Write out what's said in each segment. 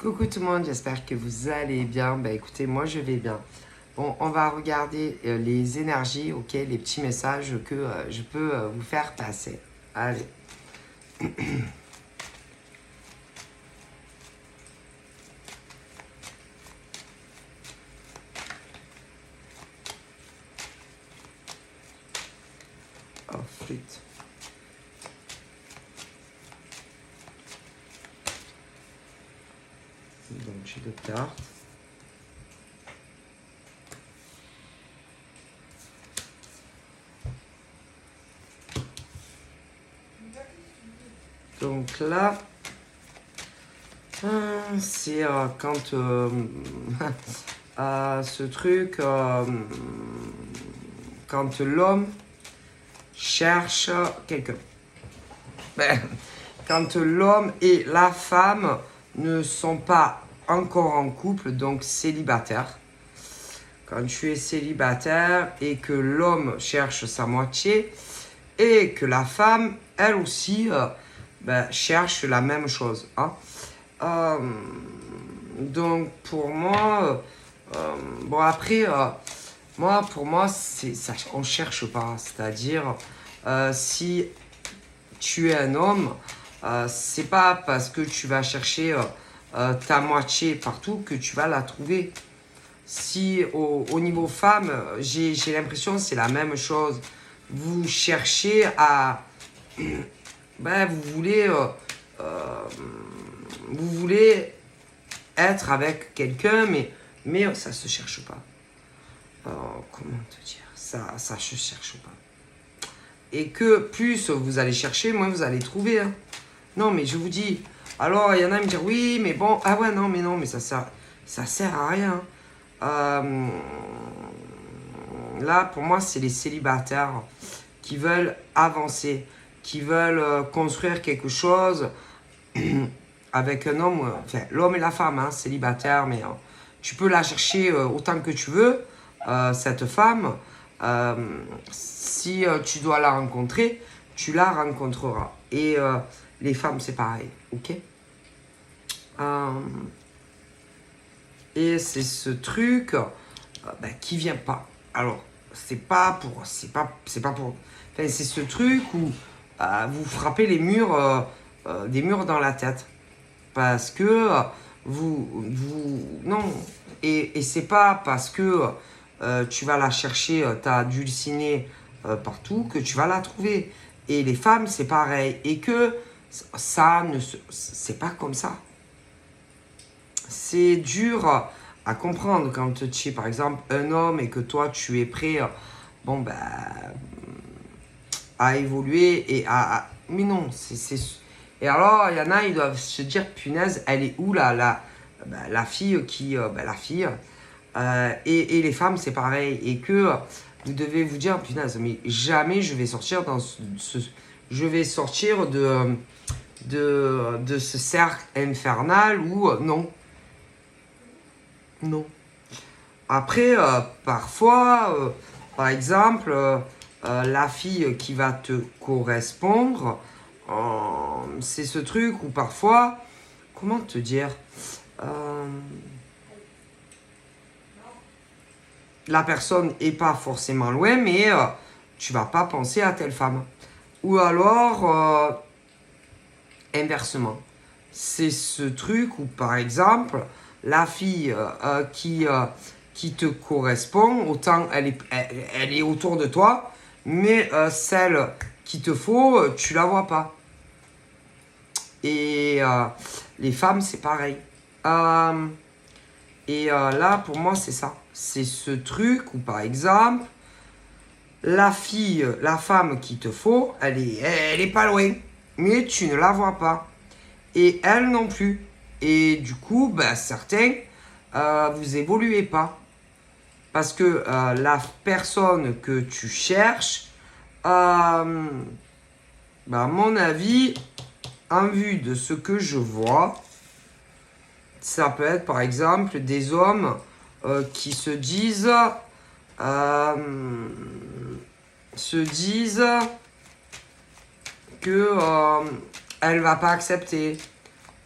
Coucou tout le monde, j'espère que vous allez bien. Bah écoutez, moi je vais bien. Bon, on va regarder les énergies, ok, les petits messages que je peux vous faire passer. Allez. Oh, flûte. Donc j'ai deux cartes. Donc là, c'est quand ce truc, quand l'homme cherche quelqu'un. Ben, quand l'homme et la femme ne sont pas encore en couple, donc célibataires. Quand tu es célibataire et que l'homme cherche sa moitié et que la femme, elle aussi, cherche la même chose. Hein. Donc pour moi, bon après, pour moi, ça, on cherche pas. C'est-à-dire, si tu es un homme, c'est pas parce que tu vas chercher ta moitié partout que tu vas la trouver. Si au niveau femme, j'ai l'impression que c'est la même chose. Vous cherchez à... vous voulez être avec quelqu'un, mais ça se cherche pas. Comment te dire, ça se cherche pas. Et que plus vous allez chercher, moins vous allez trouver. Hein. Non, mais je vous dis. Alors, il y en a qui me disent oui, mais bon, ah ouais, non, mais ça sert à rien. Là, pour moi, c'est les célibataires qui veulent avancer, qui veulent construire quelque chose avec un homme, enfin, l'homme et la femme, hein, célibataire, mais tu peux la chercher autant que tu veux, cette femme. Si tu dois la rencontrer, tu la rencontreras. Et les femmes, c'est pareil, ok. Et c'est ce truc qui vient pas. Alors, c'est pas pour, enfin, c'est ce truc où vous frappez les murs, des murs dans la tête, parce que non. Et c'est pas parce que tu vas la chercher, ta dulcinée partout que tu vas la trouver. Et les femmes, c'est pareil. Et que ça ne c'est pas comme ça. C'est dur à comprendre quand tu es par exemple un homme et que toi tu es prêt à évoluer et mais non, et alors il y en a, ils doivent se dire punaise, elle est où la fille qui la fille et les femmes c'est pareil et que vous devez vous dire punaise, mais jamais je vais sortir je vais sortir de ce cercle infernal où non. Après, parfois, par exemple, la fille qui va te correspondre, c'est ce truc où parfois, comment te dire, la personne est pas forcément loin, mais tu vas pas penser à telle femme. Ou alors, inversement. C'est ce truc où, par exemple, la fille qui te correspond, autant elle est autour de toi, mais celle qu'il te faut, tu la vois pas. Et les femmes, c'est pareil. Là, pour moi, c'est ça. C'est ce truc où, par exemple, la femme qu'il te faut, elle est pas loin, mais tu ne la vois pas. Et elle non plus. Et du coup, certains, vous évoluez pas. Parce que la personne que tu cherches, à mon avis, en vue de ce que je vois, ça peut être par exemple des hommes qui se disent que elle va pas accepter,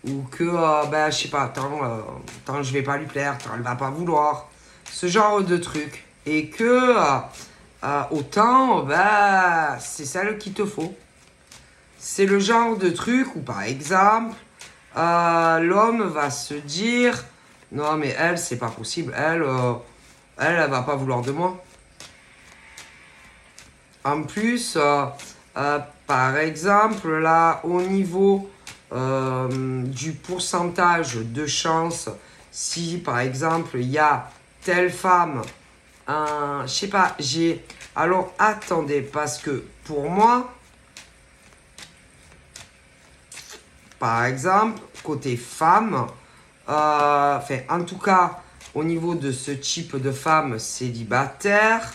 ou que, ben, je sais pas, tant je vais pas lui plaire, tant elle va pas vouloir, ce genre de truc. Et que, autant, ben, c'est celle qu'il te faut. C'est le genre de truc où, par exemple, l'homme va se dire, non mais elle, c'est pas possible, elle va pas vouloir de moi. En plus, par exemple, là, au niveau du pourcentage de chance, si par exemple il y a telle femme, je sais pas, alors attendez, parce que pour moi, par exemple, côté femme, en tout cas, au niveau de ce type de femme célibataire,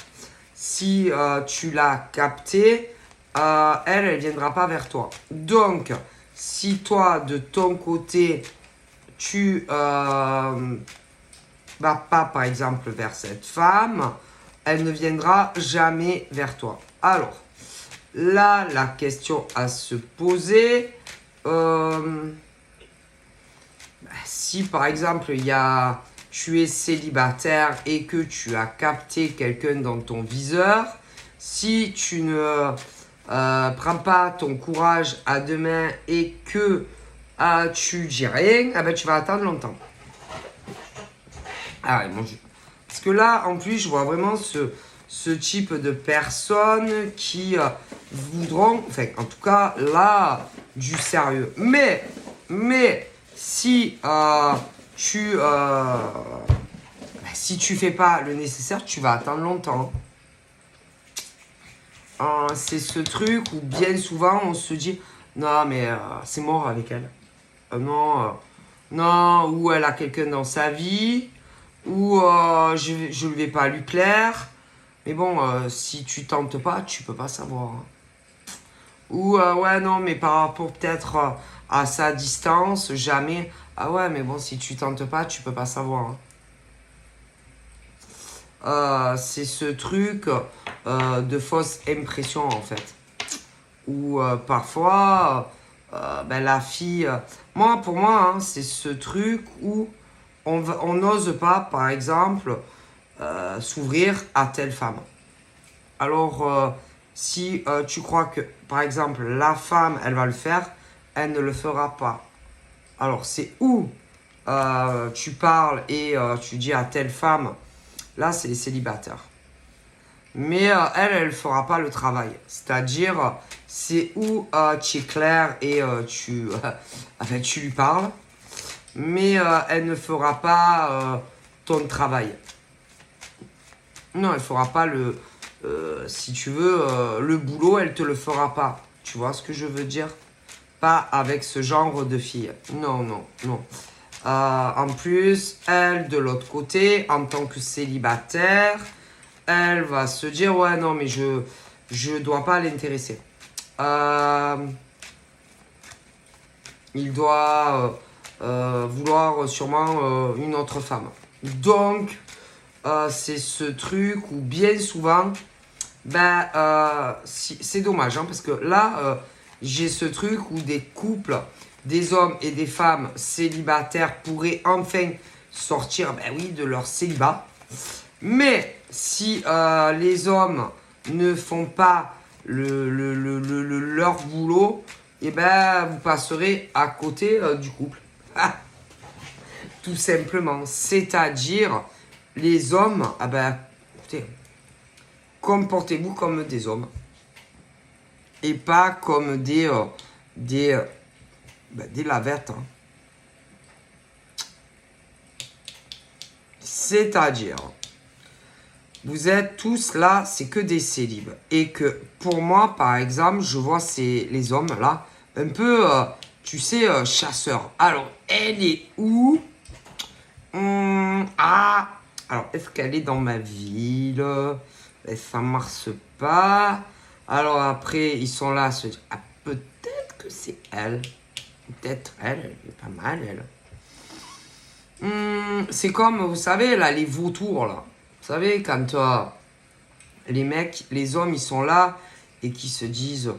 si tu l'as captée, elle viendra pas vers toi. Donc, si toi, de ton côté, tu vas pas, par exemple, vers cette femme, elle ne viendra jamais vers toi. Alors, là, la question à se poser, si par exemple, tu es célibataire et que tu as capté quelqu'un dans ton viseur, si tu ne prends pas ton courage à deux mains et que tu dis rien, ben, tu vas attendre longtemps. Ah ouais, parce que là, en plus, je vois vraiment ce type de personnes qui voudront, enfin, en tout cas, là, du sérieux. Mais si si tu fais pas le nécessaire, tu vas attendre longtemps. C'est ce truc où bien souvent on se dit non mais c'est mort avec elle. Non, ou elle a quelqu'un dans sa vie, ou je ne vais pas lui plaire. Mais bon, si tu tentes pas, tu peux pas savoir. Hein. Ou ouais non, mais par rapport peut-être à sa distance, jamais. Ah ouais, mais bon, si tu tentes pas, tu peux pas savoir. Hein. C'est ce truc de fausse impression en fait. Où parfois, ben, la fille... pour moi, hein, c'est ce truc où on n'ose pas, par exemple, s'ouvrir à telle femme. Alors, si tu crois que, par exemple, la femme, elle va le faire, elle ne le fera pas. Alors, c'est où tu parles et tu dis à telle femme, là, c'est les célibataires. Mais elle ne fera pas le travail. C'est-à-dire, c'est où tu es clair et tu lui parles, mais elle ne fera pas ton travail. Non, elle ne fera pas si tu veux, le boulot, elle ne te le fera pas. Tu vois ce que je veux dire? Pas avec ce genre de fille. Non. En plus, elle, de l'autre côté, en tant que célibataire, elle va se dire, ouais, non, mais je dois pas l'intéresser. Il doit vouloir sûrement une autre femme. Donc, c'est ce truc où bien souvent, c'est dommage, hein, parce que là, j'ai ce truc où des couples, des hommes et des femmes célibataires pourraient enfin sortir, de leur célibat. Mais si les hommes ne font pas leur boulot, vous passerez à côté du couple. Ah, tout simplement. C'est-à-dire, les hommes, écoutez, comportez-vous comme des hommes. Et pas comme des lavettes. Hein. C'est-à-dire, vous êtes tous là, c'est que des célibes. Et que pour moi, par exemple, je vois les hommes là, un peu, tu sais, chasseurs. Alors, elle est où? Alors, est-ce qu'elle est dans ma ville? Ça marche pas. Alors après, ils sont là à se dire, peut-être que c'est elle. Peut-être elle est pas mal, elle. C'est comme, vous savez, là, les vautours, là. Vous savez, quand les mecs, les hommes, ils sont là et qui se disent,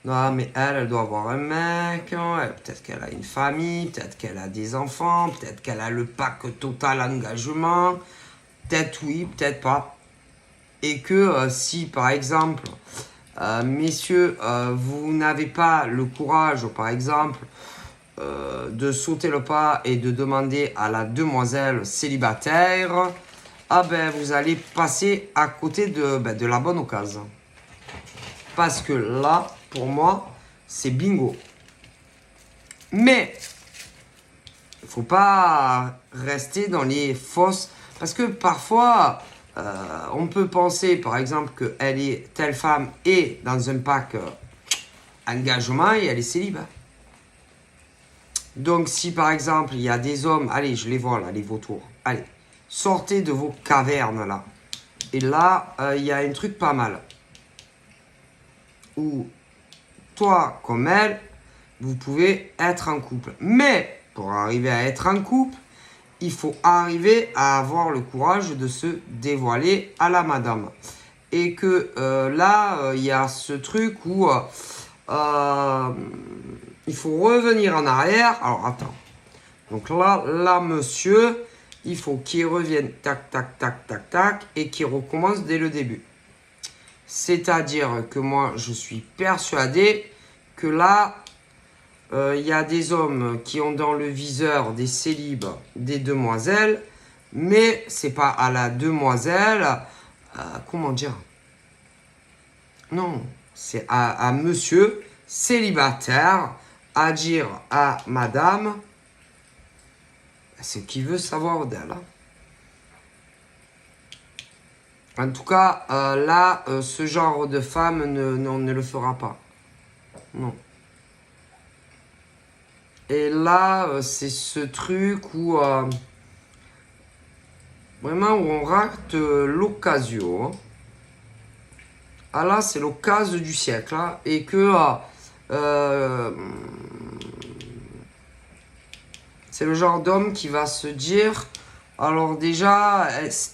Non, mais elle doit avoir un mec, hein, peut-être qu'elle a une famille, peut-être qu'elle a des enfants, peut-être qu'elle a le pack total engagement, peut-être oui, peut-être pas. Et que si, par exemple, messieurs, vous n'avez pas le courage, par exemple, de sauter le pas et de demander à la demoiselle célibataire, ah ben vous allez passer à côté de la bonne occasion. Parce que là, pour moi, c'est bingo. Mais, il ne faut pas rester dans les fausses... Parce que parfois, on peut penser, par exemple, qu'elle est telle femme et dans un pack engagement et elle est célibataire. Donc, si par exemple, il y a des hommes, allez, je les vois là, les vautours, allez, sortez de vos cavernes là. Et là, il y a un truc pas mal. Où toi, comme elle, vous pouvez être en couple. Mais, pour arriver à être en couple, il faut arriver à avoir le courage de se dévoiler à la madame. Et que là, il y a ce truc où il faut revenir en arrière. Alors, attends. Donc là, monsieur, il faut qu'il revienne tac, tac, tac, tac, tac, et qu'il recommence dès le début. C'est-à-dire que moi, je suis persuadé que là, il y a des hommes qui ont dans le viseur des célibes, des demoiselles, mais c'est pas à la demoiselle, comment dire? Non, c'est à monsieur célibataire à dire à madame ce qu'il veut savoir d'elle. En tout cas, là, ce genre de femme ne le fera pas. Non. Et là, c'est ce truc où vraiment où on rate l'occasion. Ah là, c'est l'occasion du siècle. Hein, et que c'est le genre d'homme qui va se dire, alors déjà,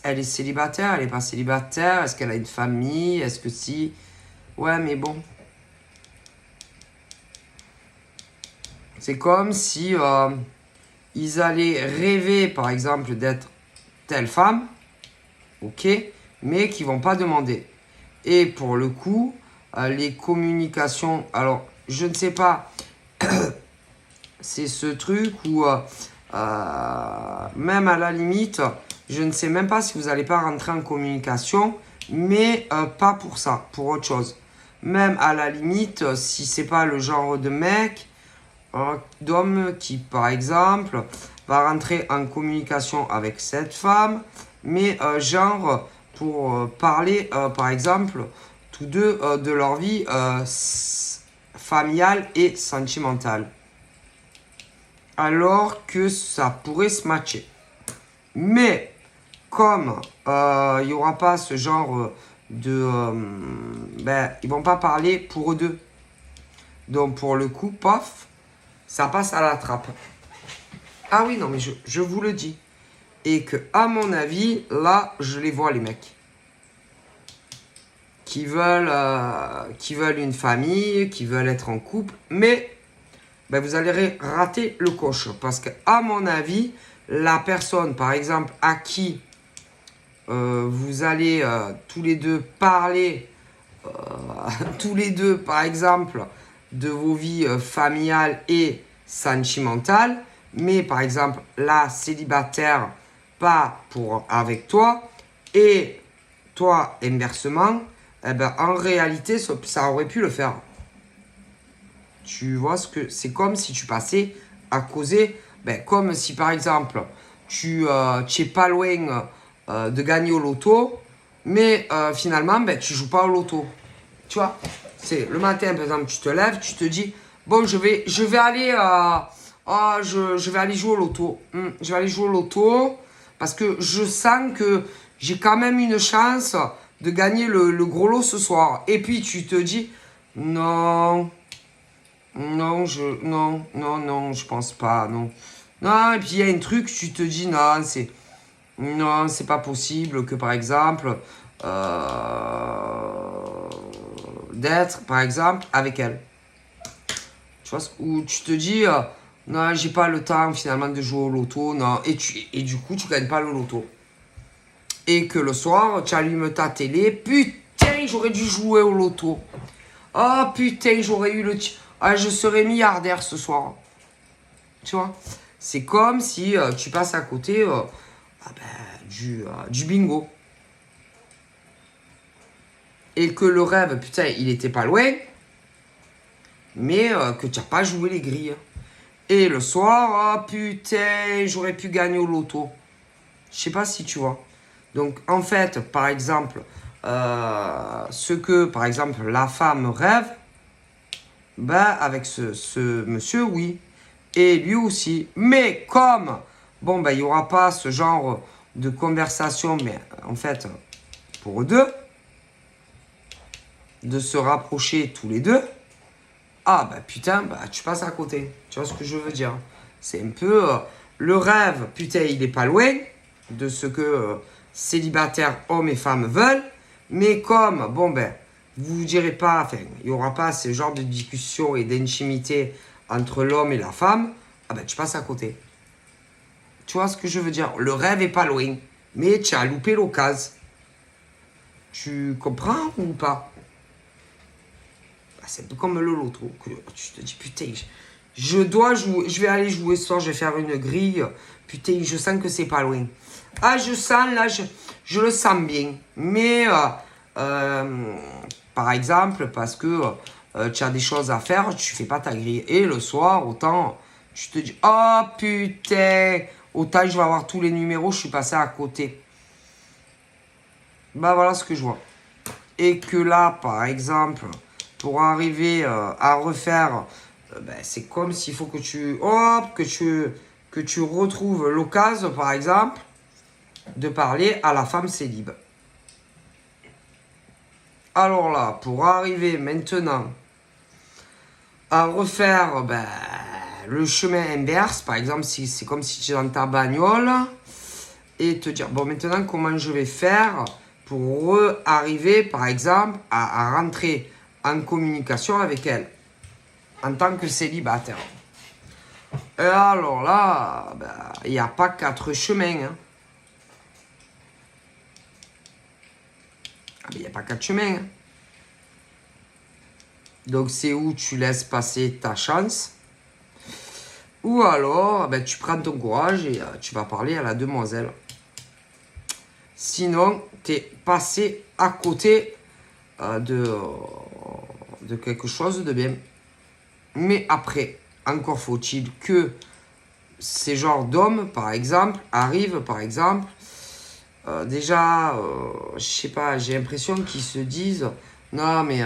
elle est célibataire, elle n'est pas célibataire, est-ce qu'elle a une famille, est-ce que si... Ouais, mais bon. C'est comme si ils allaient rêver, par exemple, d'être telle femme, ok, mais qui vont pas demander. Et pour le coup, les communications, alors, je ne sais pas, c'est ce truc où, même à la limite, je ne sais même pas si vous n'allez pas rentrer en communication, mais pas pour ça, pour autre chose. Même à la limite, si c'est pas le genre de mec, d'homme qui, par exemple, va rentrer en communication avec cette femme, mais genre pour parler, par exemple, tous deux de leur vie familiale et sentimentale. Alors que ça pourrait se matcher. Mais comme il n'y aura pas ce genre de... ils vont pas parler pour eux deux. Donc pour le coup, paf, ça passe à la trappe. Ah oui, non, mais je vous le dis. Et que, à mon avis, là, je les vois, les mecs. Qui veulent une famille, qui veulent être en couple. Mais, vous allez rater le coche. Parce que, à mon avis, la personne, par exemple, à qui vous allez tous les deux parler, tous les deux, par exemple, de vos vies familiales et sentimentales, mais par exemple, la célibataire, pas pour avec toi, et toi, inversement, en réalité, ça aurait pu le faire. Tu vois ce que c'est comme si tu passais à causer, comme si par exemple, tu es pas loin de gagner au loto, mais finalement, tu joues pas au loto. Tu vois, c'est le matin, par exemple, tu te lèves, tu te dis, bon, je vais aller, je vais aller jouer au loto. Je vais aller jouer au loto parce que je sens que j'ai quand même une chance de gagner le gros lot ce soir. Et puis tu te dis, non, je pense pas, non. Non, et puis il y a un truc, tu te dis, non, c'est pas possible que par exemple, d'être par exemple avec elle. Tu vois, où tu te dis, non, j'ai pas le temps finalement de jouer au loto, non, et du coup, tu gagnes pas le loto. Et que le soir, tu allumes ta télé, putain, j'aurais dû jouer au loto. Oh putain, j'aurais eu le... Ah, je serais milliardaire ce soir. Tu vois, c'est comme si tu passes à côté du bingo. Et que le rêve, putain, il était pas loin, mais que tu n'as pas joué les grilles. Et le soir, oh putain, j'aurais pu gagner au loto. Je sais pas si tu vois. Donc en fait, par exemple, ce que, par exemple, la femme rêve, ben avec ce monsieur, oui. Et lui aussi. Mais comme, bon, ben il n'y aura pas ce genre de conversation, mais en fait, pour eux deux, de se rapprocher tous les deux, ah bah putain, bah tu passes à côté. Tu vois ce que je veux dire? C'est un peu le rêve, putain, il est pas loin de ce que célibataires, hommes et femmes veulent. Mais comme, bon ben, vous ne direz pas, enfin, il n'y aura pas ce genre de discussion et d'intimité entre l'homme et la femme, ah ben tu passes à côté. Tu vois ce que je veux dire? Le rêve est pas loin, mais tu as loupé l'occasion. Tu comprends ou pas? C'est un peu comme le loto. Que tu te dis, putain, je dois jouer, je vais aller jouer ce soir, je vais faire une grille. Putain, je sens que c'est pas loin. Ah, je sens, là, je le sens bien. Mais, par exemple, parce que tu as des choses à faire, tu fais pas ta grille. Et le soir, autant, tu te dis, oh putain, autant je vais avoir tous les numéros, je suis passé à côté. Bah voilà ce que je vois. Et que là, par exemple, pour arriver à refaire, ben, c'est comme s'il faut que tu retrouves l'occasion, par exemple, de parler à la femme célib. Alors là, pour arriver maintenant à refaire ben, le chemin inverse, par exemple, si c'est comme si tu es dans ta bagnole, et te dire, bon, maintenant, comment je vais faire pour arriver, par exemple, à rentrer en communication avec elle en tant que célibataire. Et alors là, il n'y a pas 4 chemins. Hein. Il n'y a pas 4 chemins. Hein. Donc c'est où tu laisses passer ta chance. Ou alors, tu prends ton courage et tu vas parler à la demoiselle. Sinon, tu es passé à côté de quelque chose de bien. Mais après, encore faut-il que ces genres d'hommes, par exemple, arrivent, par exemple, déjà, je sais pas, j'ai l'impression qu'ils se disent, non mais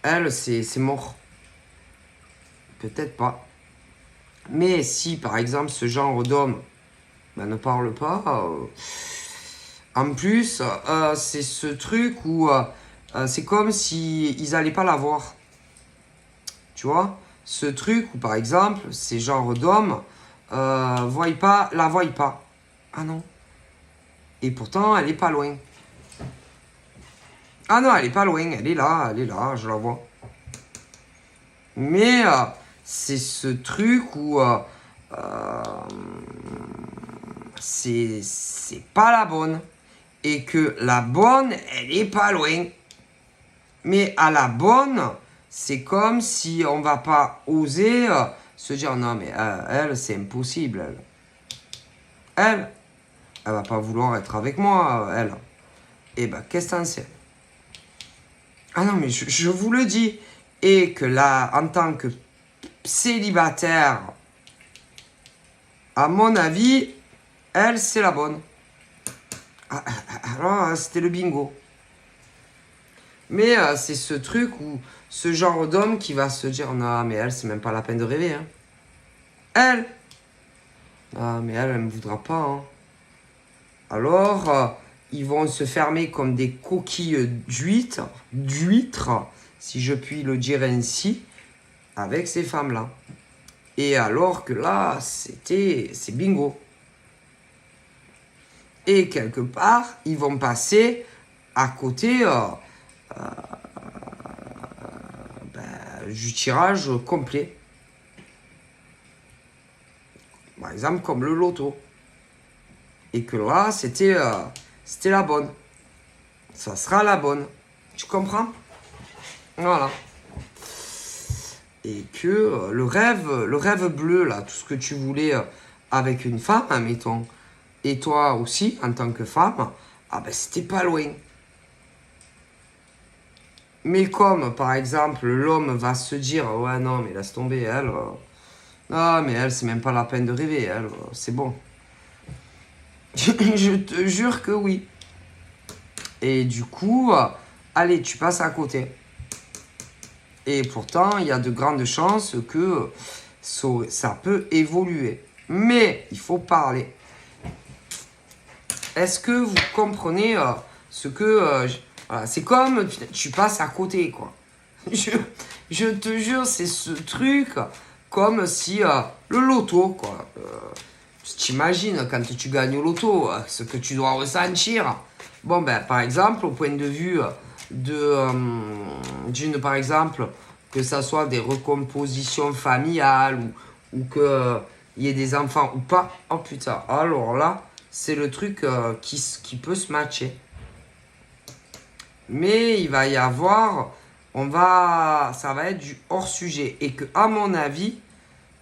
elle, c'est mort. Peut-être pas. Mais si, par exemple, ce genre d'homme ne parle pas, en plus, c'est ce truc où c'est comme si ils allaient pas la voir. Tu vois? Ce truc où, par exemple, ces genres d'hommes la voient pas. Ah non. Et pourtant, elle est pas loin. Ah non, elle est pas loin. Elle est là, je la vois. Mais c'est ce truc où c'est pas la bonne. Et que la bonne, elle est pas loin. Mais à la bonne, c'est comme si on va pas oser se dire non mais elle, c'est impossible. Elle va pas vouloir être avec moi, elle. Et ben qu'est-ce que t'en sais? Ah non mais je vous le dis. Et que là, en tant que célibataire, à mon avis, elle, c'est la bonne. Alors, c'était le bingo. Mais c'est ce truc où ce genre d'homme qui va se dire non, mais elle, c'est même pas la peine de rêver. Hein. Elle ah, mais elle ne me voudra pas. Hein. Alors, ils vont se fermer comme des coquilles d'huîtres, si je puis le dire ainsi, avec ces femmes-là. Et alors que là, c'est bingo. Et quelque part, ils vont passer à côté du tirage complet. Par exemple, comme le loto. Et que là, c'était la bonne. Ça sera la bonne. Tu comprends? Voilà. Et que le rêve bleu, là, tout ce que tu voulais avec une femme, admettons, et toi aussi, en tant que femme, ah ben c'était pas loin. Mais comme, par exemple, l'homme va se dire, ouais, non, mais laisse tomber, elle, ah, mais elle, c'est même pas la peine de rêver, elle, c'est bon. Je te jure que oui. Et du coup, allez, tu passes à côté. Et pourtant, il y a de grandes chances que ça peut évoluer. Mais il faut parler. Est-ce que vous comprenez ce que... voilà, c'est comme tu passes à côté, quoi. Je te jure, c'est ce truc comme si le loto, quoi. T'imagines quand tu gagnes au loto, ce que tu dois ressentir. Bon, ben, par exemple, au point de vue d'une, par exemple, que ça soit des recompositions familiales ou que il y ait des enfants ou pas. Oh putain, alors là, c'est le truc qui peut se matcher. Mais il va y avoir, ça va être du hors sujet. Et que, à mon avis,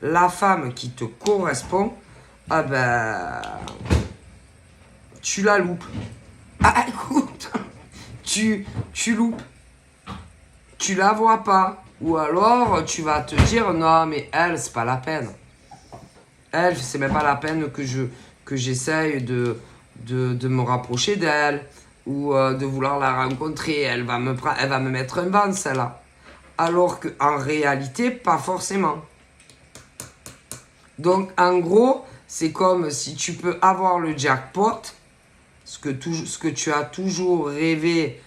la femme qui te correspond, ah ben, tu la loupes. Ah écoute, tu loupes. Tu la vois pas. Ou alors, tu vas te dire, non, mais elle, c'est pas la peine. Elle, c'est même pas la peine que j'essaye de me rapprocher d'elle ou de vouloir la rencontrer. Elle va me mettre un ban, celle-là. Alors qu'en réalité, pas forcément. Donc, en gros, c'est comme si tu peux avoir le jackpot, ce que tu as toujours rêvé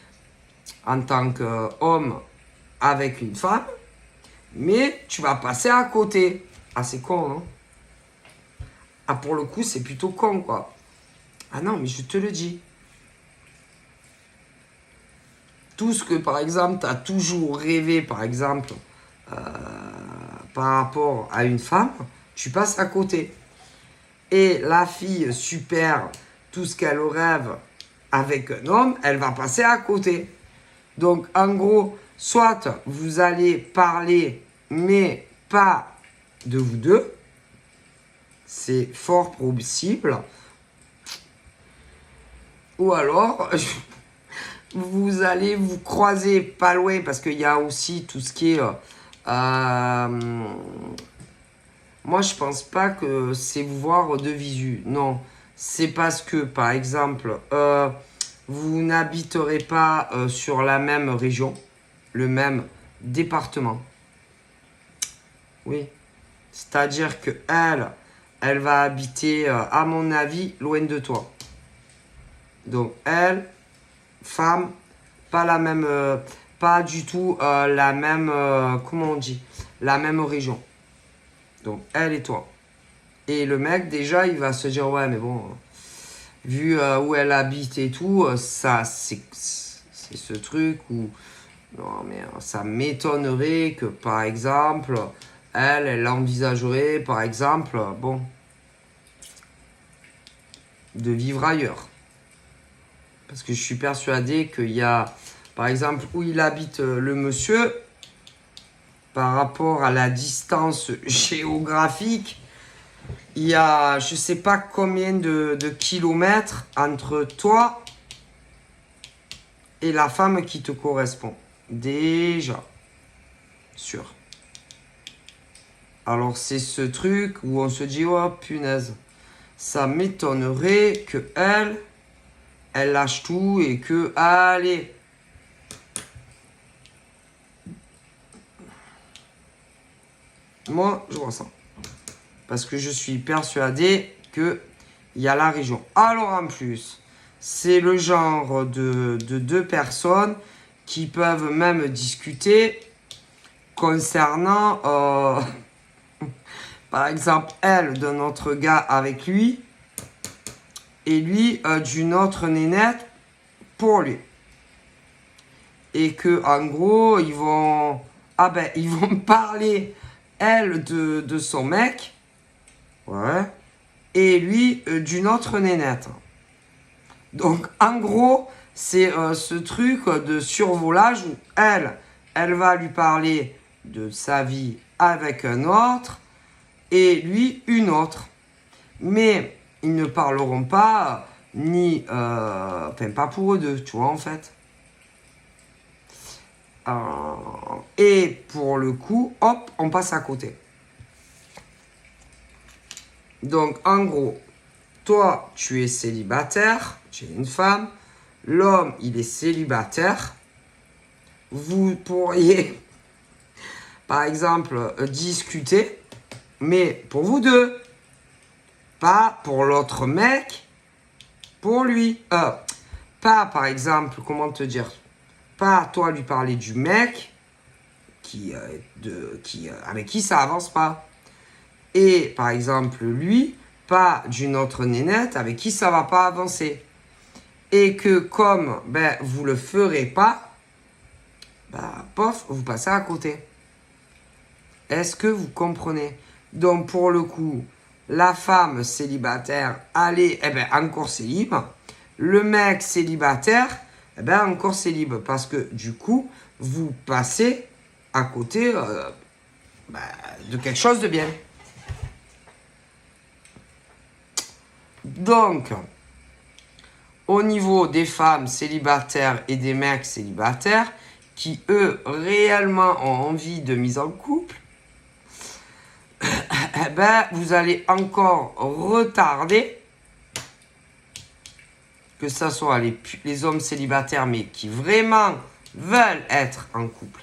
en tant qu'homme avec une femme, mais tu vas passer à côté. Ah, c'est con, non? Ah, pour le coup, c'est plutôt con, quoi. Ah non, mais je te le dis. Tout ce que, par exemple, tu as toujours rêvé, par exemple, par rapport à une femme, tu passes à côté. Et la fille super, tout ce qu'elle rêve avec un homme, elle va passer à côté. Donc, en gros, soit vous allez parler, mais pas de vous deux. C'est fort possible. Ou alors, vous allez vous croiser pas loin, parce qu'il y a aussi tout ce qui est... moi, je pense pas que c'est vous voir de visu. Non, c'est parce que, par exemple, vous n'habiterez pas sur la même région, le même département. Oui. C'est-à-dire que elle va habiter, à mon avis, loin de toi. Donc, elle, femme, pas la même, pas du tout la même, comment on dit, la même région. Donc, elle et toi. Et le mec, déjà, il va se dire, ouais, mais bon, vu où elle habite et tout, ça, c'est ce truc où, non, mais ça m'étonnerait que, par exemple, elle envisagerait, par exemple, bon, de vivre ailleurs. Parce que je suis persuadé qu'il y a, par exemple, où il habite le monsieur, par rapport à la distance géographique, il y a je sais pas combien de kilomètres entre toi et la femme qui te correspond. Déjà. Sûr. Alors c'est ce truc où on se dit, oh punaise, ça m'étonnerait que elle lâche tout et que, allez, moi je ressens. Parce que je suis persuadé qu'il y a la région. Alors en plus, c'est le genre de deux personnes qui peuvent même discuter concernant, par exemple, elle d'un autre gars avec lui et lui d'une autre nénette pour lui. Et que en gros, ils vont ah ben, ils vont parler, elle, de son mec, ouais, et lui, d'une autre nénette. Donc, en gros, c'est ce truc de survolage où elle va lui parler de sa vie avec un autre, et lui, une autre. Mais ils ne parleront pas, enfin, pas pour eux deux, tu vois, en fait. Et pour le coup, hop, on passe à côté. Donc, en gros, toi, tu es célibataire, tu es une femme. L'homme, il est célibataire. Vous pourriez, par exemple, discuter, mais pour vous deux. Pas pour l'autre mec, pour lui. Pas, par exemple, comment te dire, pas toi lui parler du mec avec qui ça avance pas. Et, par exemple, lui, pas d'une autre nénette avec qui ça va pas avancer. Et que comme ben, vous le ferez pas, ben, pof, vous passez à côté. Est-ce que vous comprenez? Donc, pour le coup, la femme célibataire, allez, eh ben, encore célib. Le mec célibataire, eh ben, encore célib. Parce que, du coup, vous passez à côté de quelque chose de bien. Donc, au niveau des femmes célibataires et des mecs célibataires, qui, eux, réellement ont envie de mise en couple, eh ben, vous allez encore retarder, que ce soit les hommes célibataires, mais qui vraiment veulent être en couple,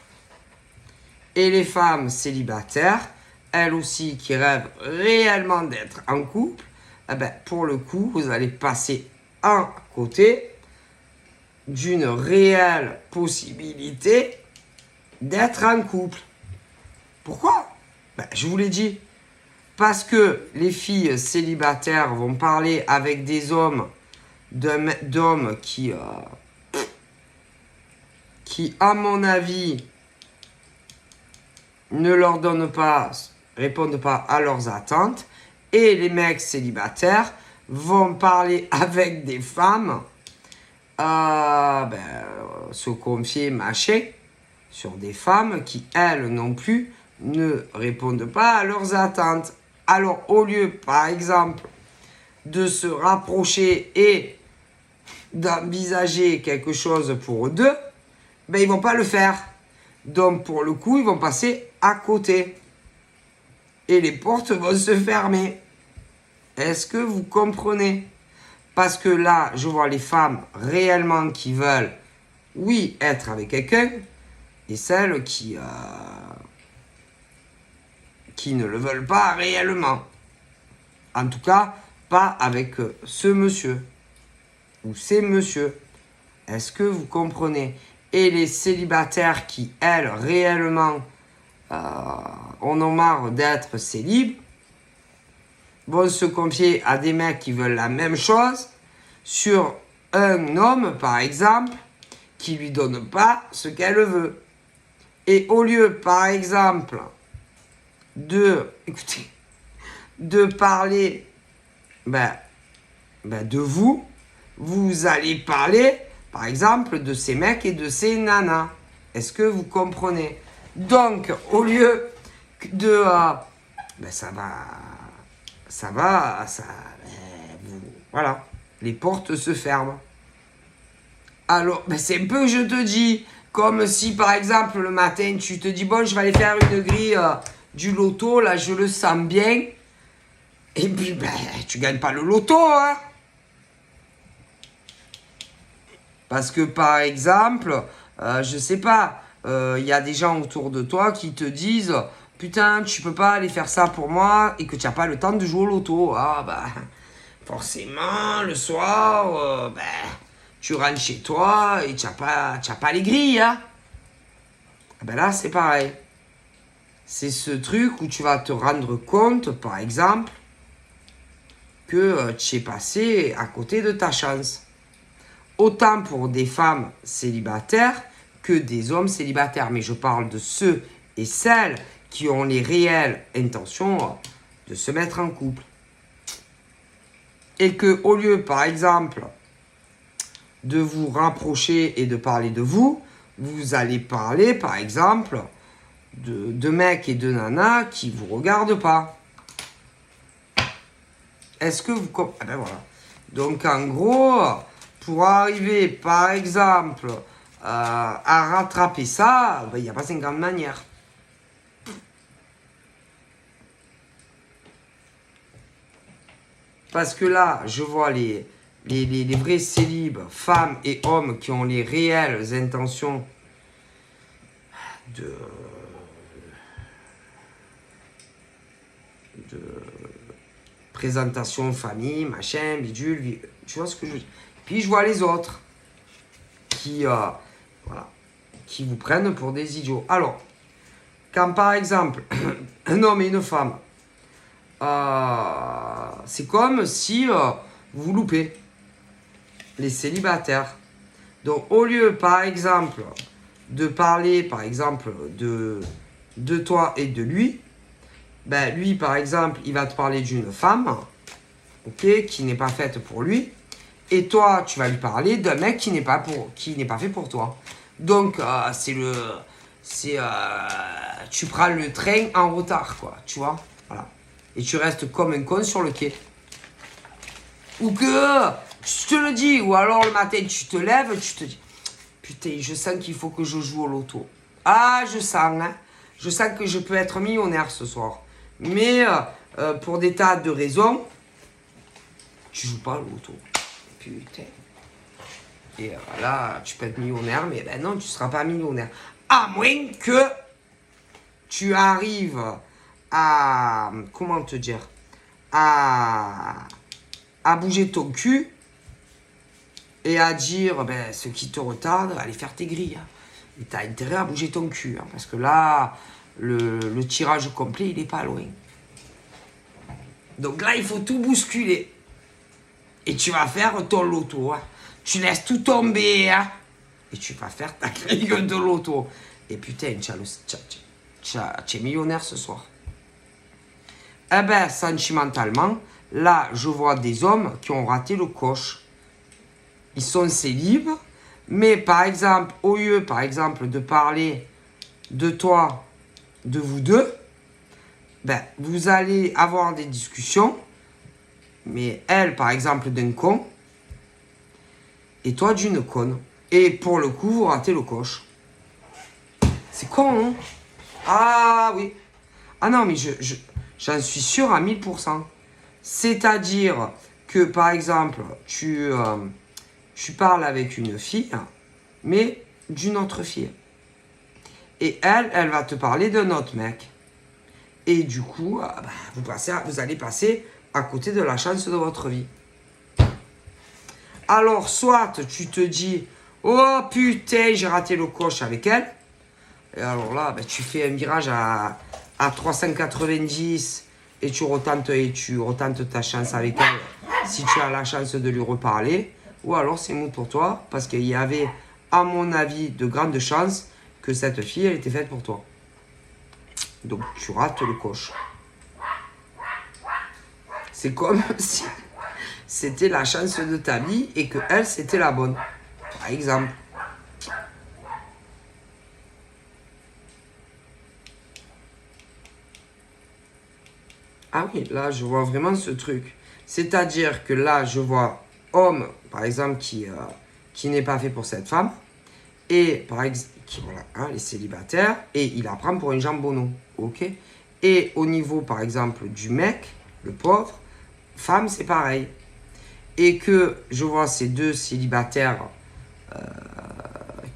et les femmes célibataires, elles aussi, qui rêvent réellement d'être en couple, eh ben, pour le coup, vous allez passer à côté d'une réelle possibilité d'être en couple. Pourquoi? Ben, je vous l'ai dit. Parce que les filles célibataires vont parler avec des hommes, d'hommes qui, à mon avis, ne leur donnent pas, répondent pas à leurs attentes. Et les mecs célibataires vont parler avec des femmes, se confier, mâcher, sur des femmes qui, elles non plus, ne répondent pas à leurs attentes. Alors, au lieu, par exemple, de se rapprocher et d'envisager quelque chose pour eux deux, ben, ils vont pas le faire. Donc, pour le coup, ils vont passer à côté. Et les portes vont se fermer. Est-ce que vous comprenez? Parce que là, je vois les femmes réellement qui veulent, oui, être avec quelqu'un, et celles qui ne le veulent pas réellement. En tout cas, pas avec ce monsieur ou ces messieurs. Est-ce que vous comprenez? Et les célibataires qui, elles, réellement, en ont marre d'être célibes, vont se confier à des mecs qui veulent la même chose sur un homme, par exemple, qui lui donne pas ce qu'elle veut. Et au lieu, par exemple, de parler de vous, vous allez parler, par exemple, de ces mecs et de ces nanas. Est-ce que vous comprenez? Donc, au lieu de... voilà, les portes se ferment. Alors, c'est un peu que je te dis, comme si par exemple le matin tu te dis bon, je vais aller faire une grille du loto, là je le sens bien, et puis tu gagnes pas le loto, hein. Parce que par exemple, je sais pas, y a des gens autour de toi qui te disent putain, tu peux pas aller faire ça pour moi et que tu n'as pas le temps de jouer au loto. Ah forcément, le soir, tu rentres chez toi et tu n'as pas les grilles. Hein. Là, c'est pareil. C'est ce truc où tu vas te rendre compte, par exemple, que tu es passé à côté de ta chance. Autant pour des femmes célibataires que des hommes célibataires. Mais je parle de ceux et celles qui ont les réelles intentions de se mettre en couple. Et que au lieu, par exemple, de vous rapprocher et de parler de vous, vous allez parler, par exemple, de mecs et de nanas qui ne vous regardent pas. Est-ce que vous comprenez? Ah ben voilà. Donc en gros, pour arriver, par exemple, à rattraper ça, il n'y a pas 50 manières. Parce que là, je vois les vrais célibes, femmes et hommes qui ont les réelles intentions de présentation, famille, machin, bidule, tu vois ce que je veux dire. Puis je vois les autres qui, voilà, qui vous prennent pour des idiots. Alors, quand par exemple, un homme et une femme, c'est comme si vous loupez les célibataires. Donc, au lieu, par exemple, de parler, par exemple, de toi et de lui, ben, lui, par exemple, il va te parler d'une femme, ok, qui n'est pas faite pour lui, et toi, tu vas lui parler d'un mec qui n'est pas fait pour toi. Donc, tu prends le train en retard, quoi, tu vois, voilà. Et tu restes comme un con sur le quai. Ou que, je te le dis, ou alors le matin, tu te lèves, tu te dis, putain, je sens qu'il faut que je joue au loto. Ah, je sens, hein. Je sens que je peux être millionnaire ce soir. Mais pour des tas de raisons, tu joues pas au loto. Putain. Et là, tu peux être millionnaire, mais ben non, tu seras pas millionnaire. À moins que tu arrives à, comment te dire, à bouger ton cul et à dire, ben, ce qui te retarde, aller faire tes grilles. Et tu as intérêt à bouger ton cul, hein, parce que là, le tirage complet, il n'est pas loin. Donc là, il faut tout bousculer. Et tu vas faire ton loto. Hein. Tu laisses tout tomber. Hein. Et tu vas faire ta grille de loto. Et putain, tu es millionnaire ce soir. Eh ben, sentimentalement, là, je vois des hommes qui ont raté le coche. Ils sont célibes. Mais par exemple, au lieu, par exemple, de parler de toi, de vous deux, ben, vous allez avoir des discussions, mais elle, par exemple, d'un con, et toi d'une conne. Et pour le coup, vous ratez le coche. C'est con, hein? Ah oui. Ah non, mais j'en suis sûr à 1000%. C'est-à-dire que, par exemple, tu parles avec une fille, mais d'une autre fille. Et elle va te parler d'un autre mec. Et du coup, vous allez passer à côté de la chance de votre vie. Alors, soit tu te dis, oh putain, j'ai raté le coche avec elle. Et alors là, ben, tu fais un virage à 390 et tu retentes ta chance avec elle si tu as la chance de lui reparler. Ou alors, c'est mou pour toi parce qu'il y avait, à mon avis, de grandes chances que cette fille, elle était faite pour toi. Donc, tu rates le coche. C'est comme si c'était la chance de ta vie et que elle, c'était la bonne. Par exemple. Ah oui, là, je vois vraiment ce truc. C'est-à-dire que là, je vois homme, par exemple, qui n'est pas fait pour cette femme. Et, par exemple, voilà, hein, les célibataires. Et il la prend pour une jambonneau. Ok. Et au niveau, par exemple, du mec, le pauvre, femme, c'est pareil. Et que je vois ces deux célibataires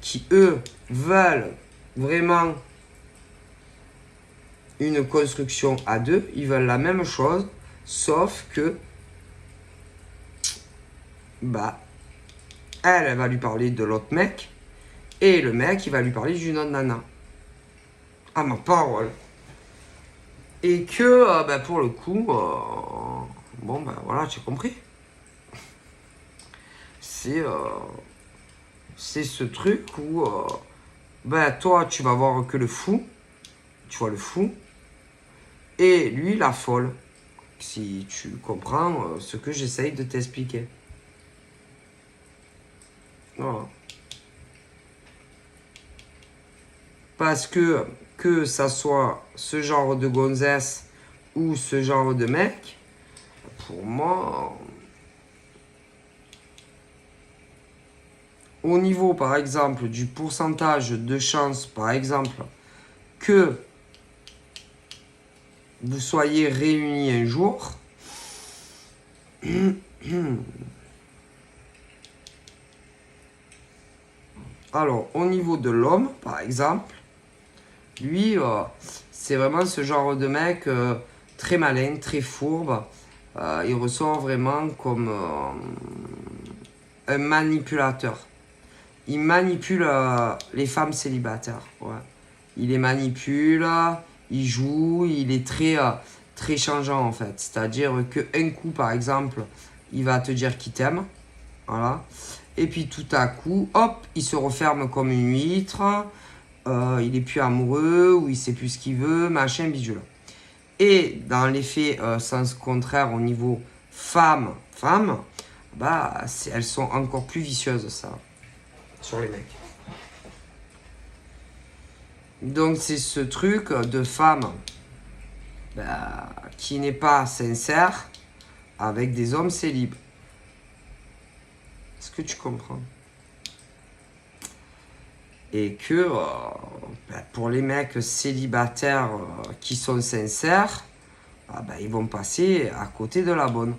qui, eux, veulent vraiment une construction à deux. Ils veulent la même chose, sauf que bah, elle va lui parler de l'autre mec, et le mec, il va lui parler d'une autre nana. Ah, ma parole. Et que, bah, pour le coup, bon, bah, voilà, tu as compris. C'est ce truc où, bah, toi, tu vas voir que le fou, tu vois le fou, et lui la folle, si tu comprends ce que j'essaye de t'expliquer. Voilà. Parce que ça soit ce genre de gonzesse ou ce genre de mec, pour moi, au niveau par exemple du pourcentage de chance, par exemple, que vous soyez réunis un jour, alors au niveau de l'homme, par exemple, lui, c'est vraiment ce genre de mec très malin, très fourbe. Il ressort vraiment comme un manipulateur. Il manipule les femmes célibataires. Ouais. Il les manipule, il joue, il est très changeant en fait. C'est-à-dire qu'un coup, par exemple, il va te dire qu'il t'aime. Voilà. Et puis tout à coup, hop, il se referme comme une huître. Il est plus amoureux ou il sait plus ce qu'il veut, machin, bidule. Et dans l'effet sens contraire au niveau femme, bah, elles sont encore plus vicieuses, ça, sur les mecs. Donc c'est ce truc de femme bah, qui n'est pas sincère avec des hommes célibes. Est-ce que tu comprends? Et que bah, pour les mecs célibataires qui sont sincères, bah, ils vont passer à côté de la bonne.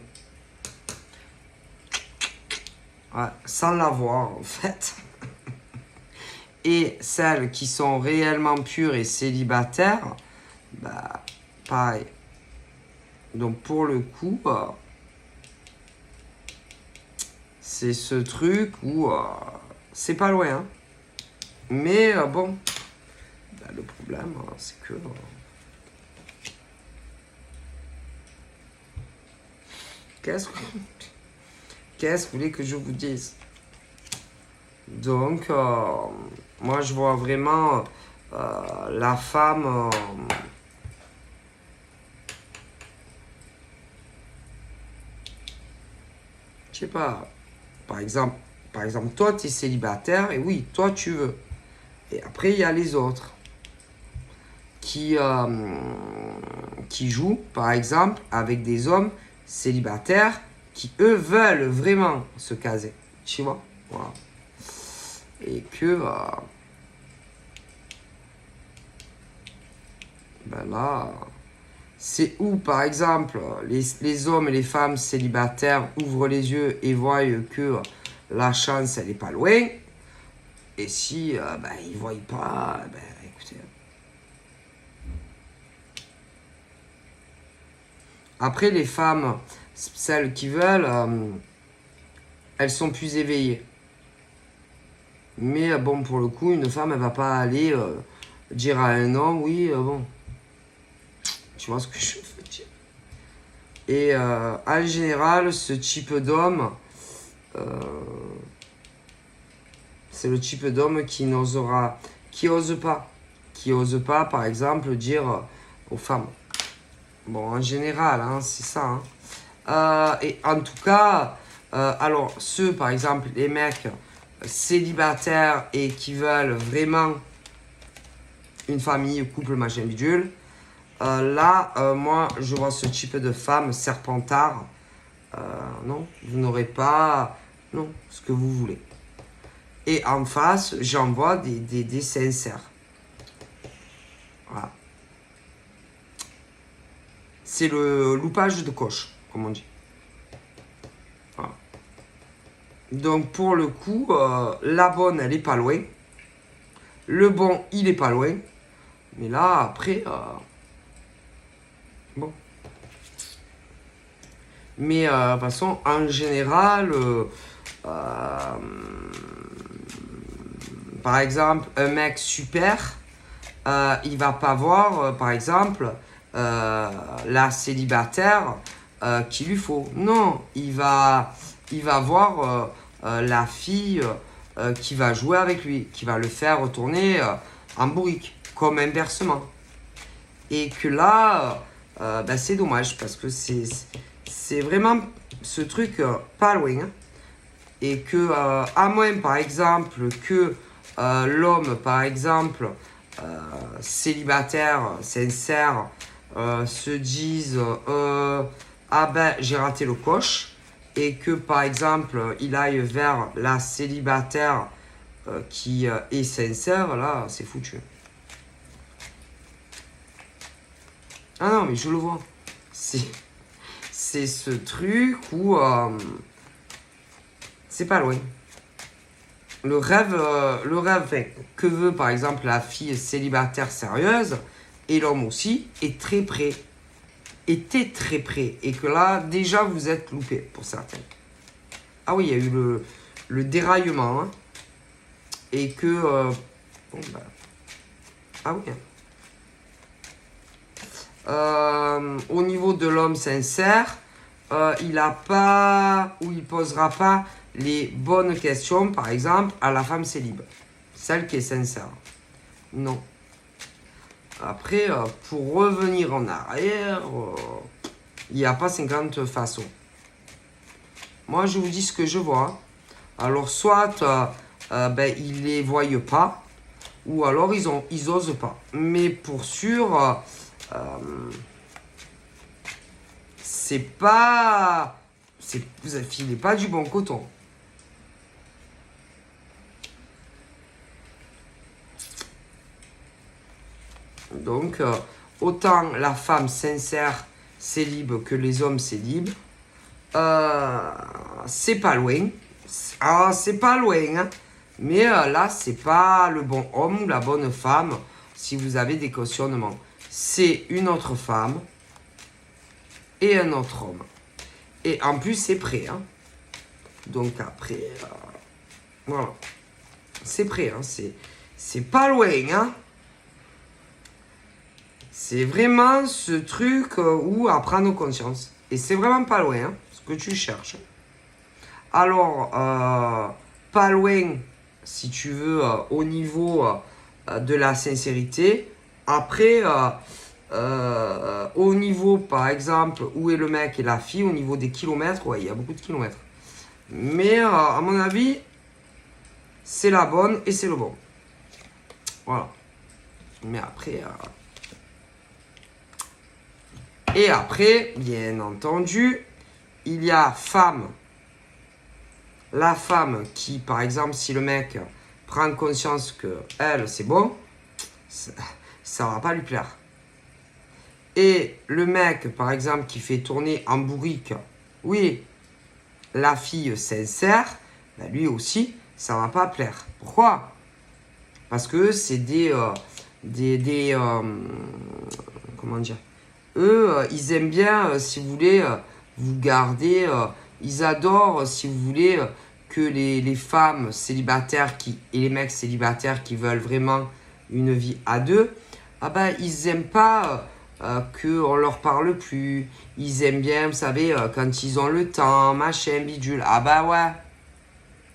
Ouais, sans l'avoir en fait. Et celles qui sont réellement pures et célibataires, bah, pareil. Donc pour le coup, c'est ce truc où c'est pas loin. Hein. Mais bon, bah, le problème, c'est que... qu'est-ce que vous voulez que je vous dise? Donc, moi, je vois vraiment la femme... je sais pas, par exemple, toi, tu es célibataire, et oui, toi, tu veux. Et après, il y a les autres qui jouent, par exemple, avec des hommes célibataires qui, eux, veulent vraiment se caser. Tu vois? Voilà. Et que... ben là... c'est où, par exemple, les hommes et les femmes célibataires ouvrent les yeux et voient que la chance, elle n'est pas loin. Et si ben, ils ne voient pas, ben, écoutez. Après, les femmes, celles qui veulent, elles sont plus éveillées. Mais bon, pour le coup, une femme, elle va pas aller dire à un homme, oui, bon. Tu vois ce que je veux dire? Et en général, ce type d'homme, c'est le type d'homme qui ose pas, par exemple, dire aux femmes. Bon, en général, hein, c'est ça. Hein. Et en tout cas, alors, ceux, par exemple, les mecs célibataires et qui veulent vraiment une famille, couple, machin, bidule, là, moi, je vois ce type de femme serpentard. Non, vous n'aurez pas ce que vous voulez. Et en face, j'en vois des sincères. Voilà. C'est le loupage de coche, comme on dit. Voilà. Donc pour le coup, la bonne, elle est pas loin. Le bon, il est pas loin. Mais là, après, bon. Mais de toute façon, en général, par exemple, un mec super, il va pas voir, par exemple, la célibataire qu'il lui faut. Non, il va voir la fille qui va jouer avec lui, qui va le faire retourner en bourrique, comme inversement. Et que là, c'est dommage parce que c'est vraiment ce truc pas loin. Hein. Et que, à moins par exemple que l'homme, par exemple, célibataire, sincère, se dise ah ben j'ai raté le coche, et que par exemple il aille vers la célibataire qui est sincère, là c'est foutu. Ah non, mais je le vois. C'est ce truc où c'est pas loin. Le rêve, enfin, que veut par exemple la fille célibataire sérieuse, et l'homme aussi, est très près. Était très près. Et que là, déjà, vous êtes loupé pour certains. Ah oui, il y a eu le déraillement. Hein. Et que... ah oui. Au niveau de l'homme sincère, il n'a pas, ou il posera pas les bonnes questions, par exemple, à la femme célib. Celle qui est sincère. Non. Après, pour revenir en arrière, il n'y a pas 50 façons. Moi, je vous dis ce que je vois. Alors, soit ils les voient pas, ou alors ils osent pas. Mais pour sûr, c'est pas... vous affilez pas du bon coton. Donc, autant la femme sincère célib que les hommes célibes, c'est pas loin. C'est pas loin, hein. Mais là, c'est pas le bon homme ou la bonne femme si vous avez des cautionnements. C'est une autre femme et un autre homme. Et en plus, c'est prêt. Hein. Donc après, voilà. C'est prêt. Hein. C'est pas loin. Hein. C'est vraiment ce truc où à prendre conscience. Et c'est vraiment pas loin, hein, ce que tu cherches. Alors, pas loin, si tu veux, au niveau de la sincérité. Après, au niveau, par exemple, où est le mec et la fille, au niveau des kilomètres, ouais, il y a beaucoup de kilomètres. Mais, à mon avis, c'est la bonne et c'est le bon. Voilà. Mais après... Et après, bien entendu, il y a femme. La femme qui, par exemple, si le mec prend conscience que elle, c'est bon, ça va pas lui plaire. Et le mec, par exemple, qui fait tourner en bourrique, oui, la fille sincère, ben lui aussi, ça va pas plaire. Pourquoi? Parce que c'est comment dire? Eux, ils aiment bien, si vous voulez, vous garder. Ils adorent, si vous voulez, que les femmes célibataires et les mecs célibataires qui veulent vraiment une vie à deux, ah ben, ils aiment pas qu'on leur parle plus. Ils aiment bien, vous savez, quand ils ont le temps, machin, bidule. Ah ben ouais,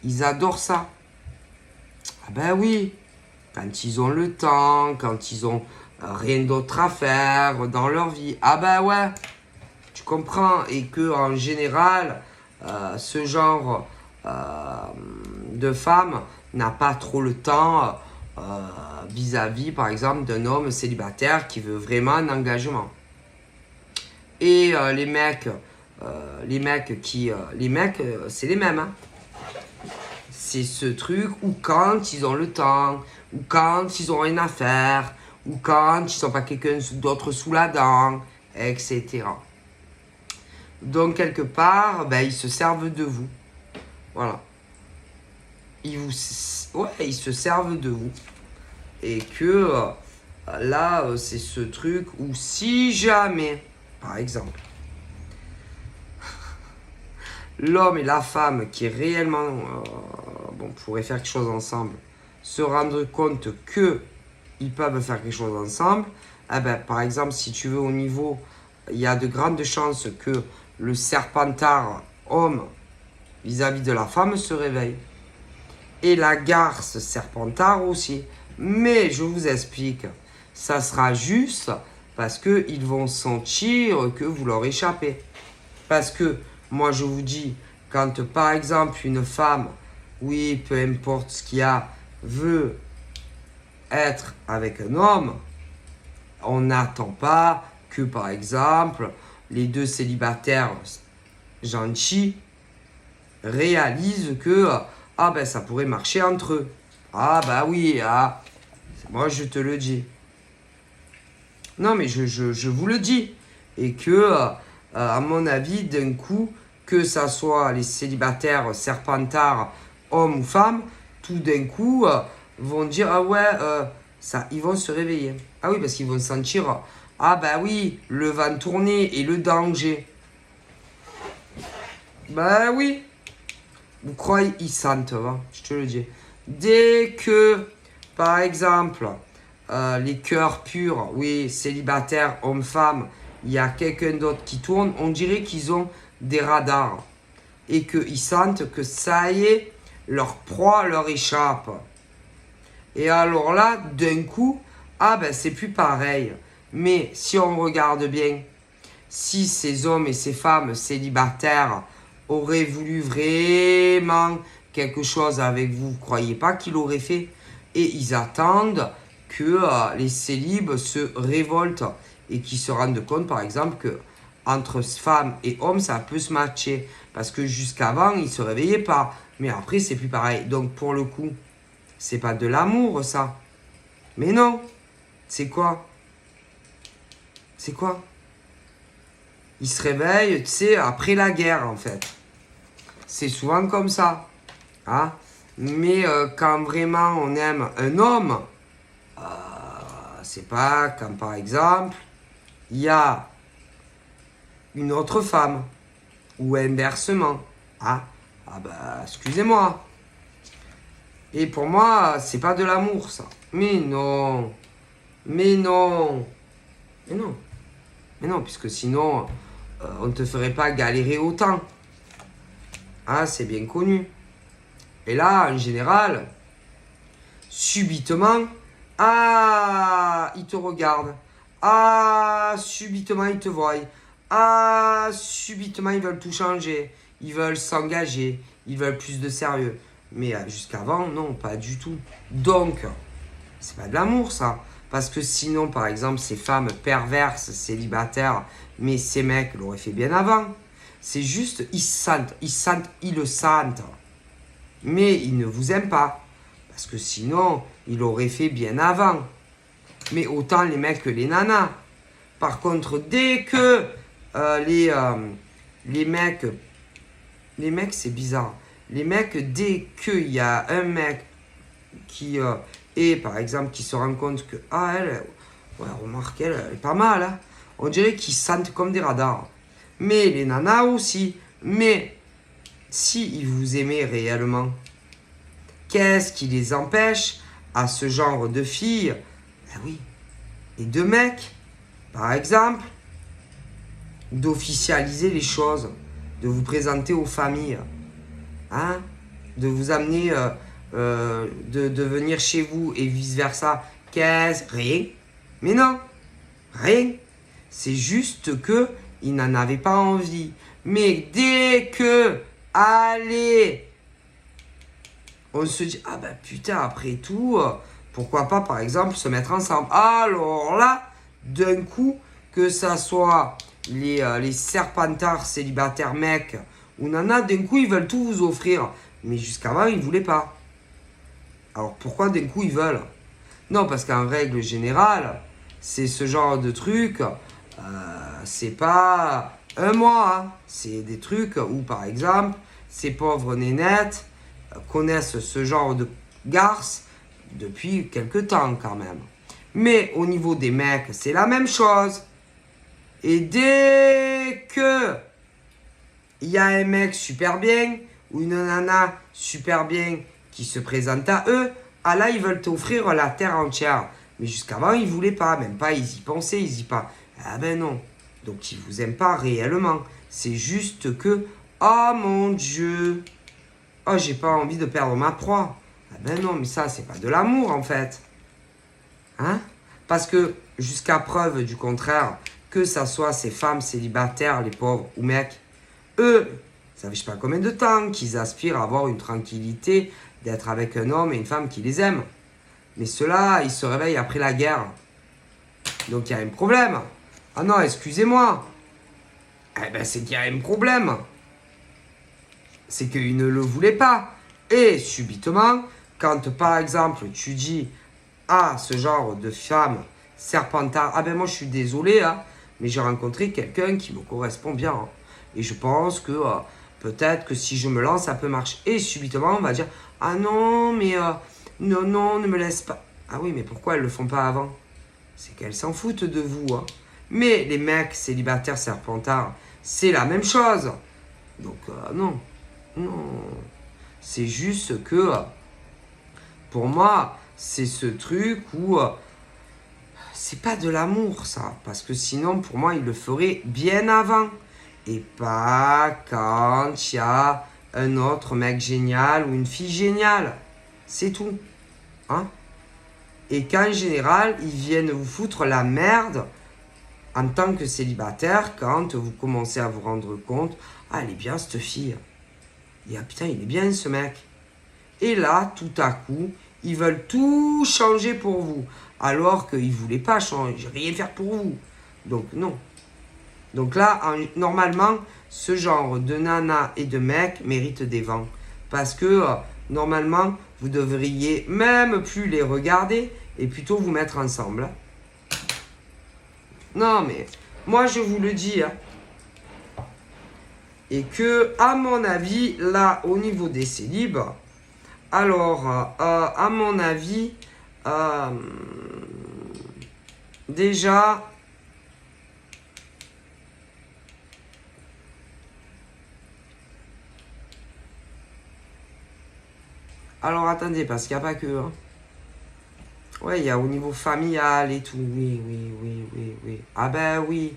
ils adorent ça. Ah ben oui, quand ils ont le temps, quand ils ont rien d'autre à faire dans leur vie. Ah ben ouais, tu comprends. Et que en général, ce genre de femme n'a pas trop le temps vis-à-vis, par exemple, d'un homme célibataire qui veut vraiment un engagement. Et les mecs, c'est les mêmes. Hein. C'est ce truc où quand ils ont le temps, ou quand ils ont rien à faire, ou quand ils sont pas quelqu'un d'autre sous la dent, etc. Donc, quelque part, ben, ils se servent de vous. Voilà. Ils se servent de vous. Et que là, c'est ce truc où si jamais, par exemple, l'homme et la femme qui réellement pourraient faire quelque chose ensemble, se rendre compte que ils peuvent faire quelque chose ensemble, eh ben, par exemple, si tu veux au niveau, il y a de grandes chances que le serpentard homme vis-à-vis de la femme se réveille. Et la garce serpentard aussi. Mais je vous explique, ça sera juste parce qu'ils vont sentir que vous leur échappez. Parce que, moi je vous dis, quand par exemple une femme, oui, peu importe ce qu'il y a, veut être avec un homme, on n'attend pas que par exemple les deux célibataires gentils réalisent que ah ben ça pourrait marcher entre eux. Ah bah oui, ah, moi je te le dis. Non mais je vous le dis. Et que à mon avis d'un coup, que ça soit les célibataires serpentards, hommes ou femmes, tout d'un coup vont dire ah ouais, ça, ils vont se réveiller. Ah oui, parce qu'ils vont sentir ah bah oui, le vent tourner et le danger. Bah oui. Vous croyez, ils sentent, hein, je te le dis. Dès que, par exemple, les cœurs purs, oui, célibataires, hommes-femmes, il y a quelqu'un d'autre qui tourne, on dirait qu'ils ont des radars. Et qu'ils sentent que ça y est, leur proie leur échappe. Et alors là, d'un coup, ah ben c'est plus pareil. Mais si on regarde bien, si ces hommes et ces femmes célibataires auraient voulu vraiment quelque chose avec vous, vous croyez pas qu'ils l'auraient fait? Et ils attendent que les célibes se révoltent et qu'ils se rendent compte, par exemple, que entre femmes et hommes, ça peut se matcher. Parce que jusqu'avant, ils se réveillaient pas. Mais après, c'est plus pareil. Donc, pour le coup, c'est pas de l'amour, ça. Mais non. C'est quoi? C'est quoi? Ils se réveillent, tu sais, après la guerre, en fait. C'est souvent comme ça. Hein? Mais quand vraiment on aime un homme, c'est pas quand, par exemple, il y a une autre femme. Ou inversement. Ah, ah bah, excusez-moi. Et pour moi, c'est pas de l'amour, ça. Mais non. Mais non. Mais non. Mais non, puisque sinon, on ne te ferait pas galérer autant. Ah, c'est bien connu. Et là, en général, subitement, ah, ils te regardent. Ah, subitement, ils te voient. Ah, subitement, ils veulent tout changer. Ils veulent s'engager. Ils veulent plus de sérieux. Mais jusqu'avant, non, pas du tout. Donc, c'est pas de l'amour, ça. Parce que sinon, par exemple, ces femmes perverses, célibataires, mais ces mecs l'auraient fait bien avant. C'est juste, ils le sentent. Mais ils ne vous aiment pas. Parce que sinon, ils l'auraient fait bien avant. Mais autant les mecs que les nanas. Par contre, dès que les mecs c'est bizarre. Les mecs, dès qu'il y a un mec qui est, par exemple, qui se rend compte que, ah, elle, ouais, remarque, elle est pas mal, hein. On dirait qu'ils sentent comme des radars. Mais les nanas aussi. Mais si ils vous aimaient réellement, qu'est-ce qui les empêche à ce genre de filles, ben oui, et de mecs, par exemple, d'officialiser les choses, de vous présenter aux familles, hein, de vous amener, de venir chez vous et vice-versa. Qu'est-ce? Rien. Mais non, rien. C'est juste que ils n'en avaient pas envie. Mais dès que, allez, on se dit, ah ben putain, après tout, pourquoi pas par exemple se mettre ensemble. Alors là, d'un coup, que ça soit les serpentards célibataires mecs ou nana, d'un coup ils veulent tout vous offrir. Mais jusqu'avant, ils ne voulaient pas. Alors pourquoi d'un coup ils veulent? Non, parce qu'en règle générale, c'est ce genre de truc, c'est pas un mois, hein. C'est des trucs où par exemple, ces pauvres nénettes connaissent ce genre de garces depuis quelque temps quand même. Mais au niveau des mecs, c'est la même chose. Et dès que il y a un mec super bien ou une nana super bien qui se présente à eux, ah là ils veulent t'offrir la terre entière. Mais jusqu'avant ils voulaient pas, même pas, ils y pensaient, ils y pas. Ah ben non. Donc ils vous aiment pas réellement. C'est juste que, oh mon Dieu, oh j'ai pas envie de perdre ma proie. Ah ben non, mais ça c'est pas de l'amour en fait. Hein? Parce que jusqu'à preuve du contraire, que ça soit ces femmes célibataires, les pauvres ou mecs, eux, ça fait je sais pas combien de temps qu'ils aspirent à avoir une tranquillité, d'être avec un homme et une femme qui les aiment. Mais ceux-là, ils se réveillent après la guerre. Donc il y a un problème. Ah non, excusez-moi. Eh ben c'est qu'il y a un problème. C'est qu'ils ne le voulaient pas. Et subitement, quand par exemple tu dis à ce genre de femme serpentard, ah ben moi je suis désolé, hein, mais j'ai rencontré quelqu'un qui me correspond bien. Hein. Et je pense que peut-être que si je me lance, ça peut marcher. Et subitement, on va dire, ah non, mais non, non, ne me laisse pas. Ah oui, mais pourquoi elles le font pas avant? C'est qu'elles s'en foutent de vous. Hein. Mais les mecs célibataires serpentards, c'est la même chose. Donc non, non. C'est juste que, pour moi, c'est ce truc où c'est pas de l'amour, ça. Parce que sinon, pour moi, il le ferait bien avant. Et pas quand il y a un autre mec génial ou une fille géniale. C'est tout. Hein? Et qu'en général, ils viennent vous foutre la merde en tant que célibataire quand vous commencez à vous rendre compte, ah, elle est bien cette fille. Et ah putain, il est bien ce mec. Et là, tout à coup, ils veulent tout changer pour vous. Alors qu'ils ne voulaient pas changer, rien faire pour vous. Donc non. Donc là, normalement, ce genre de nana et de mec mérite des vents. Parce que normalement, vous devriez même plus les regarder et plutôt vous mettre ensemble. Non, mais moi je vous le dis. Hein, et que, à mon avis, là, au niveau des célibes, alors, à mon avis, déjà, alors attendez, parce qu'il n'y a pas que. Hein. Ouais, il y a au niveau familial et tout. Oui, oui, oui, oui, oui. Ah ben oui.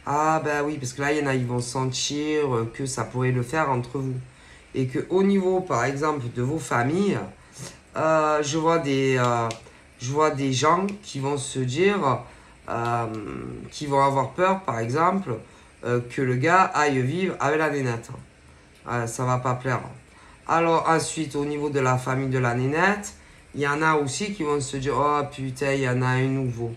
Ah ben oui, parce que là, il y en a, ils vont sentir que ça pourrait le faire entre vous. Et que au niveau, par exemple, de vos familles, je vois des gens qui vont se dire, qui vont avoir peur, par exemple, que le gars aille vivre avec la nénette. Ça va pas plaire. Alors ensuite, au niveau de la famille de la nénette, il y en a aussi qui vont se dire, oh putain, il y en a un nouveau.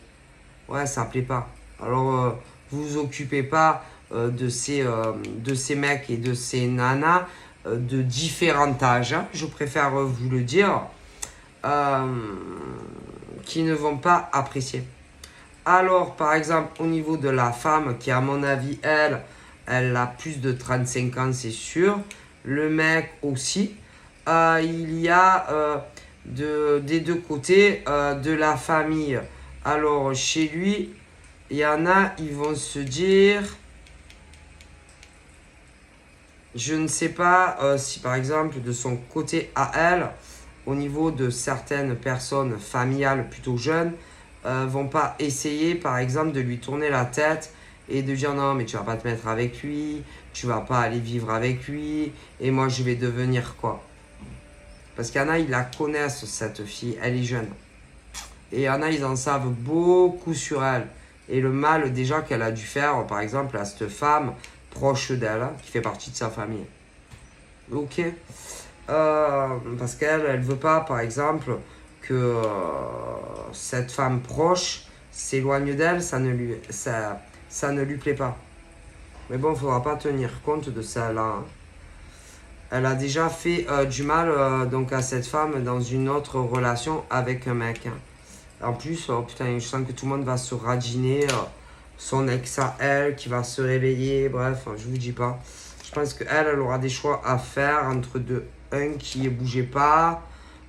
Ouais, ça plaît pas. Alors, vous vous occupez pas de ces mecs et de ces nanas de différents âges, hein, je préfère vous le dire, qui ne vont pas apprécier. Alors, par exemple, au niveau de la femme, qui à mon avis, elle a plus de 35 ans, c'est sûr. Le mec aussi. Il y a des deux côtés de la famille. Alors, chez lui, il y en a, ils vont se dire... Je ne sais pas si, par exemple, de son côté à elle, au niveau de certaines personnes familiales plutôt jeunes, vont pas essayer, par exemple, de lui tourner la tête et de dire non, mais tu vas pas te mettre avec lui, tu vas pas aller vivre avec lui, et moi je vais devenir quoi? Parce qu'il y en a, ils la connaissent, cette fille, elle est jeune. Et il y en a, ils en savent beaucoup sur elle. Et le mal déjà qu'elle a dû faire, par exemple, à cette femme proche d'elle, qui fait partie de sa famille. Ok. Parce qu'elle, elle veut pas, par exemple, que cette femme proche s'éloigne d'elle, ça ne lui plaît pas. Mais bon, il ne faudra pas tenir compte de ça là. Hein. Elle a déjà fait du mal donc à cette femme dans une autre relation avec un mec. Hein. En plus, oh, putain, je sens que tout le monde va se radiner. Son ex à elle qui va se réveiller. Bref, je vous dis pas. Je pense qu'elle, elle aura des choix à faire entre deux. Un qui ne bougeait pas,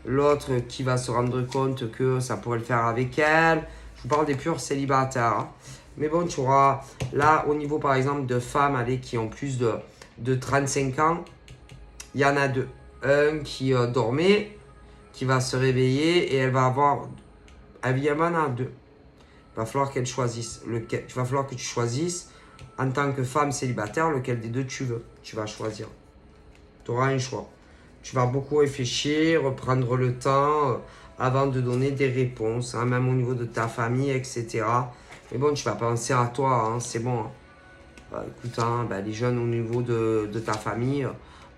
l'autre qui va se rendre compte que ça pourrait le faire avec elle. Je vous parle des purs célibataires. Hein. Mais bon, tu auras là, au niveau par exemple de femmes allez, qui ont plus de 35 ans, il y en a deux. Un qui dormait, qui va se réveiller et elle va avoir. Évidemment, il y en a deux. Il va falloir qu'elle choisisse. Il va falloir que tu choisisses en tant que femme célibataire lequel des deux tu veux. Tu vas choisir. Tu auras un choix. Tu vas beaucoup réfléchir, prendre le temps. avant de donner des réponses, hein, même au niveau de ta famille, etc. Mais bon, tu vas penser à toi, hein, c'est bon. Écoute, hein, les jeunes au niveau de ta famille,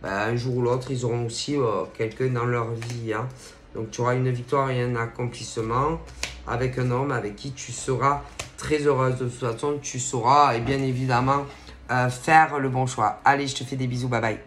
un jour ou l'autre, ils auront aussi quelqu'un dans leur vie. Hein. Donc tu auras une victoire et un accomplissement avec un homme avec qui tu seras très heureuse. De toute façon, tu sauras et bien évidemment faire le bon choix. Allez, je te fais des bisous, bye bye.